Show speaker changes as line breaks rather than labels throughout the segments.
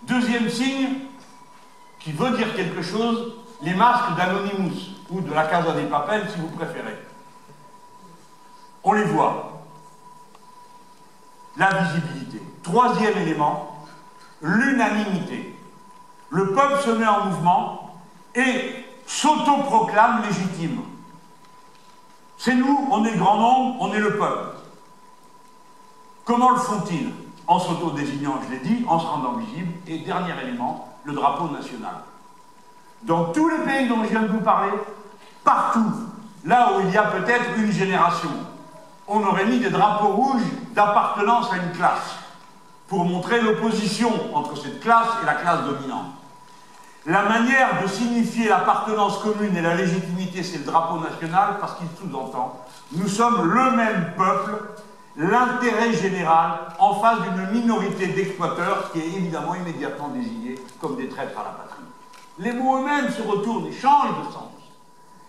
Deuxième signe qui veut dire quelque chose, les masques d'Anonymous ou de la Casa de Papel si vous préférez. On les voit. La visibilité. Troisième élément, l'unanimité. Le peuple se met en mouvement et s'autoproclame légitime. C'est nous, on est le grand nombre, on est le peuple. Comment le font-ils? En s'auto-désignant, je l'ai dit, en se rendant visible. Et dernier élément, le drapeau national. Dans tous les pays dont je viens de vous parler, partout, là où il y a peut-être une génération, on aurait mis des drapeaux rouges d'appartenance à une classe, pour montrer l'opposition entre cette classe et la classe dominante. La manière de signifier l'appartenance commune et la légitimité, c'est le drapeau national, parce qu'il sous-entend, nous sommes le même peuple, l'intérêt général en face d'une minorité d'exploiteurs qui est évidemment immédiatement désignée comme des traîtres à la patrie. Les mots eux-mêmes se retournent et changent de sens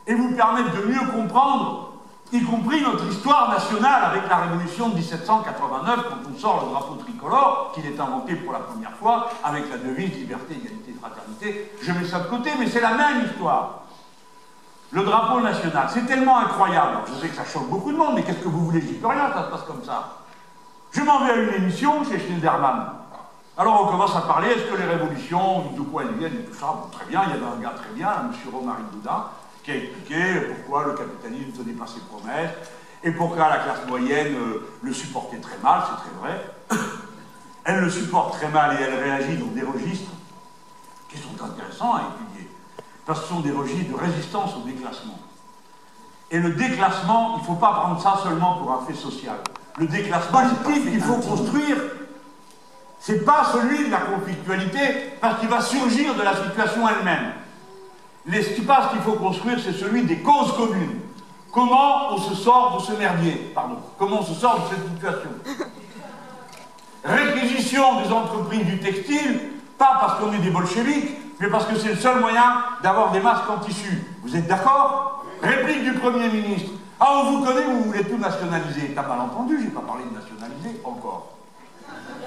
et vous permettent de mieux comprendre, y compris notre histoire nationale avec la Révolution de 1789, quand on sort le drapeau tricolore, qu'il est inventé pour la première fois, avec la devise liberté, égalité, fraternité. Je mets ça de côté, mais c'est la même histoire. Le drapeau national, c'est tellement incroyable. Je sais que ça choque beaucoup de monde, mais qu'est-ce que vous voulez? J'y peux rien, ça se passe comme ça. Je m'en vais à une émission chez Schneiderman. Alors on commence à parler, est-ce que les révolutions, de quoi elles viennent et tout ça, bon, très bien, il y avait un gars très bien, M. Romary Boudin, qui a expliqué pourquoi le capitalisme ne tenait pas ses promesses, et pourquoi la classe moyenne le supportait très mal, c'est très vrai. Elle le supporte très mal et elle réagit dans des registres qui sont intéressants à étudier. Parce que ce sont des registres de résistance au déclassement. Et le déclassement, il ne faut pas prendre ça seulement pour un fait social. Le déclassement qu'il faut construire, c'est pas celui de la conflictualité, parce qu'il va surgir de la situation elle-même. L'espace qu'il faut construire, c'est celui des causes communes. Comment on se sort de ce merdier, pardon, comment on se sort de cette situation. Réquisition des entreprises du textile, pas parce qu'on est des bolcheviks, mais parce que c'est le seul moyen d'avoir des masques en tissu. Vous êtes d'accord? Réplique du Premier ministre. Ah, on vous connaît, vous voulez tout nationaliser. T'as mal entendu, j'ai pas parlé de nationaliser, encore.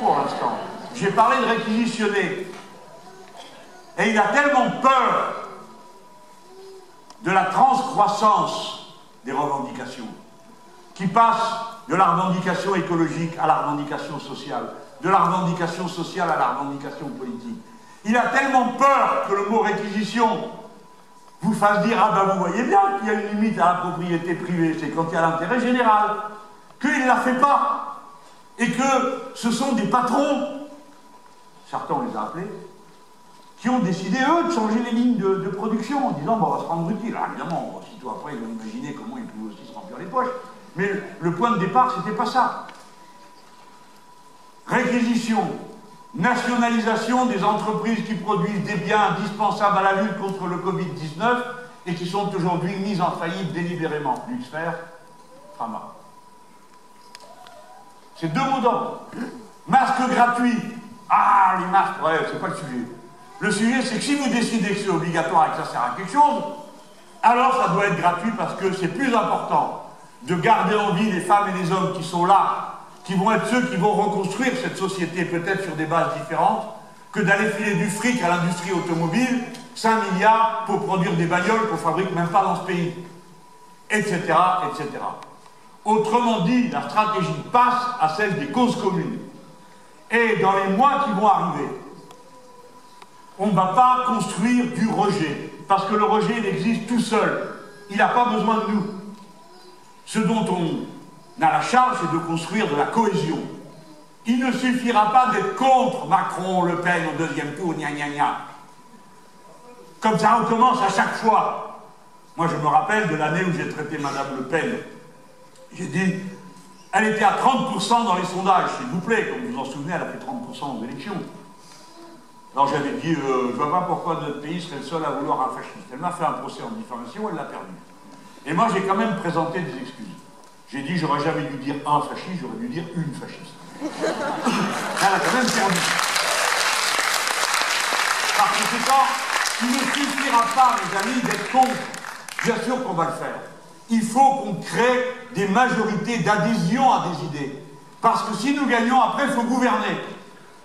Pour l'instant. J'ai parlé de réquisitionner. Et il a tellement peur de la transcroissance des revendications, qui passe de la revendication écologique à la revendication sociale, de la revendication sociale à la revendication politique. Il a tellement peur que le mot réquisition vous fasse dire « Ah ben vous voyez bien qu'il y a une limite à la propriété privée, c'est quand il y a l'intérêt général », qu'il ne la fait pas, et que ce sont des patrons, certains on les a appelés, qui ont décidé, eux, de changer les lignes de production en disant bon, on va se rendre utile. Alors évidemment, aussitôt après, ils ont imaginé comment ils pouvaient aussi se remplir les poches. Mais le point de départ, c'était pas ça. Réquisition, nationalisation des entreprises qui produisent des biens indispensables à la lutte contre le Covid-19 et qui sont aujourd'hui mises en faillite délibérément. Luxfer, Pharma. C'est deux mots d'ordre. Masque gratuit. Ah, les masques, ouais, c'est pas le sujet. Le sujet, c'est que si vous décidez que c'est obligatoire et que ça sert à quelque chose, alors ça doit être gratuit parce que c'est plus important de garder en vie les femmes et les hommes qui sont là, qui vont être ceux qui vont reconstruire cette société peut-être sur des bases différentes, que d'aller filer du fric à l'industrie automobile, 5 milliards pour produire des bagnoles qu'on ne fabrique même pas dans ce pays, etc., etc. Autrement dit, la stratégie passe à celle des causes communes. Et dans les mois qui vont arriver, on ne va pas construire du rejet, parce que le rejet, il existe tout seul. Il n'a pas besoin de nous. Ce dont on a la charge, c'est de construire de la cohésion. Il ne suffira pas d'être contre Macron, Le Pen au deuxième tour, gna gna gna. Comme ça recommence à chaque fois. Moi, je me rappelle de l'année où j'ai traité Madame Le Pen. J'ai dit, elle était à 30% dans les sondages, s'il vous plaît. Comme vous vous en souvenez, elle a fait 30% aux élections. Alors j'avais dit, je ne vois pas pourquoi notre pays serait le seul à vouloir un fasciste. Elle m'a fait un procès en diffamation, elle l'a perdu. Et moi j'ai quand même présenté des excuses. J'ai dit, j'aurais jamais dû dire un fasciste, j'aurais dû dire une fasciste. Elle a quand même perdu. Par conséquent, il ne suffira pas, mes amis, d'être contre. Bien sûr qu'on va le faire. Il faut qu'on crée des majorités d'adhésion à des idées. Parce que si nous gagnons, après, il faut gouverner.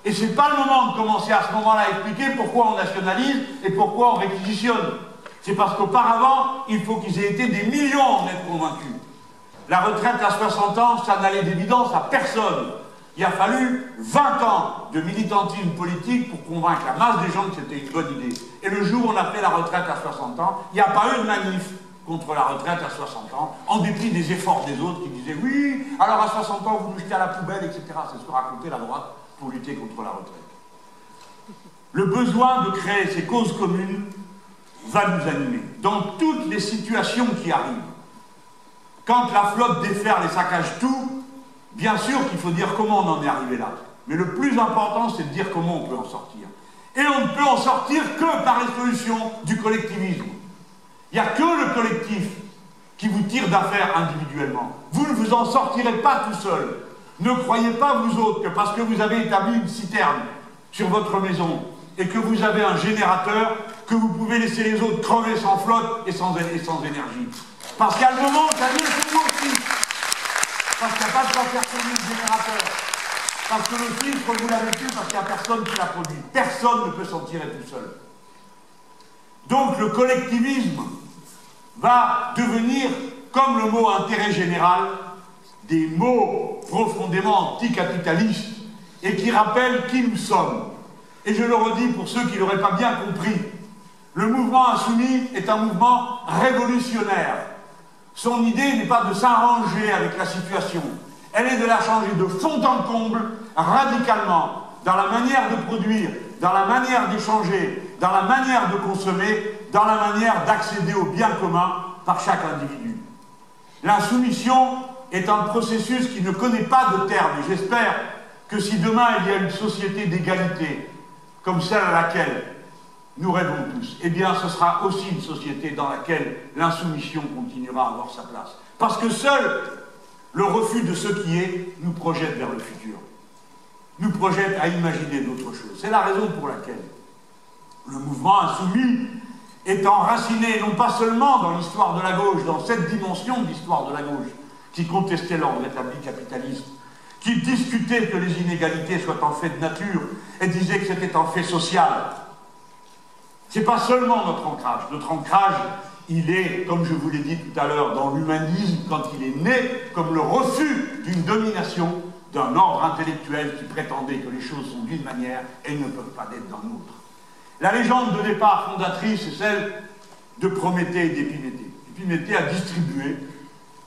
Et ce n'est pas le moment de commencer à ce moment-là à expliquer pourquoi on nationalise et pourquoi on réquisitionne. C'est parce qu'auparavant, il faut qu'ils aient été des millions à en être convaincus. La retraite à 60 ans, ça n'allait d'évidence à personne. Il a fallu 20 ans de militantisme politique pour convaincre la masse des gens que c'était une bonne idée. Et le jour où on a fait la retraite à 60 ans, il n'y a pas eu de manif contre la retraite à 60 ans, en dépit des efforts des autres qui disaient « Oui, alors à 60 ans, vous nous jetez à la poubelle, etc. » C'est ce que racontait la droite pour lutter contre la retraite. Le besoin de créer ces causes communes va nous animer. Dans toutes les situations qui arrivent, quand la flotte déferle et saccage tout, bien sûr qu'il faut dire comment on en est arrivé là. Mais le plus important, c'est de dire comment on peut en sortir. Et on ne peut en sortir que par les solutions du collectivisme. Il n'y a que le collectif qui vous tire d'affaire individuellement. Vous ne vous en sortirez pas tout seul. Ne croyez pas, vous autres, que parce que vous avez établi une citerne sur votre maison et que vous avez un générateur, que vous pouvez laisser les autres crever sans flotte et sans énergie. Parce qu'à le moment, ça vient chez vous aussi. Parce qu'il n'y a pas de quoi faire tourner le générateur. Parce que le filtre, vous l'avez plus parce qu'il n'y a personne qui l'a produit. Personne ne peut s'en tirer tout seul. Donc le collectivisme va devenir, comme le mot intérêt général, des mots profondément anticapitalistes et qui rappellent qui nous sommes. Et je le redis pour ceux qui ne l'auraient pas bien compris, le mouvement insoumis est un mouvement révolutionnaire. Son idée n'est pas de s'arranger avec la situation, elle est de la changer de fond en comble, radicalement, dans la manière de produire, dans la manière d'échanger, dans la manière de consommer, dans la manière d'accéder au bien commun par chaque individu. L'insoumission est un processus qui ne connaît pas de terme, et j'espère que si demain il y a une société d'égalité, comme celle à laquelle nous rêvons tous, eh bien ce sera aussi une société dans laquelle l'insoumission continuera à avoir sa place. Parce que seul le refus de ce qui est nous projette vers le futur, nous projette à imaginer d'autres choses. C'est la raison pour laquelle le mouvement insoumis est enraciné, non pas seulement dans l'histoire de la gauche, dans cette dimension de l'histoire de la gauche, qui contestait l'ordre établi capitaliste, qui discutait que les inégalités soient en fait de nature et disait que c'était en fait social. C'est pas seulement notre ancrage, il est, comme je vous l'ai dit tout à l'heure, dans l'humanisme, quand il est né, comme le refus d'une domination d'un ordre intellectuel qui prétendait que les choses sont d'une manière et ne peuvent pas l'être dans l'autre. La légende de départ fondatrice est celle de Prométhée et d'Épiméthée. Épiméthée a distribué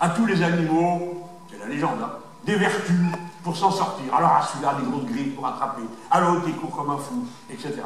à tous les animaux, c'est la légende, hein, des vertus pour s'en sortir. Alors à celui-là, des grosses griffes pour attraper, à l'autre, il court comme un fou, etc.